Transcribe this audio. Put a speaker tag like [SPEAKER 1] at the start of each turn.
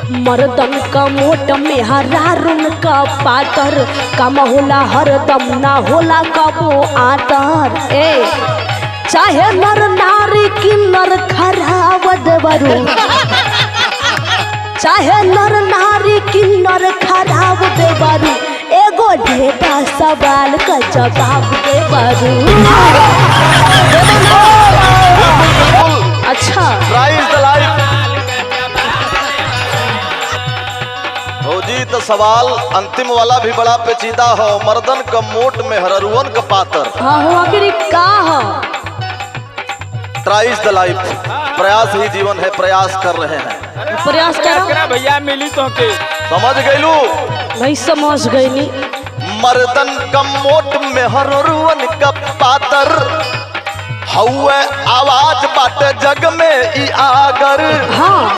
[SPEAKER 1] मर्दन का मोट में हरारुन का पातर, कम होला हरदम ना होला कबो आतर। ए चाहे नर नारी किन्नर खराब देवरू, चाहे नर नारी किन्नर खराब देवरू, एगो ढेटा सवाल का जवाब देवरू। अच्छा
[SPEAKER 2] जी, तो सवाल अंतिम वाला भी बड़ा पेचीदा हो। मर्दन का मोट में हररुअन का पातर।
[SPEAKER 1] हाँ हो आखिर का हो?
[SPEAKER 2] ट्राई द लाइफ, प्रयास ही जीवन है, प्रयास कर रहे हैं।
[SPEAKER 1] प्रयास करो
[SPEAKER 3] भैया, मिली तो के
[SPEAKER 2] समझ गईलू?
[SPEAKER 1] नहीं समझ गई नी।
[SPEAKER 2] मर्दन का मोट में हररुअन का पातर, हौवे आवाज बाटे जग में ई आगर।
[SPEAKER 1] हाँ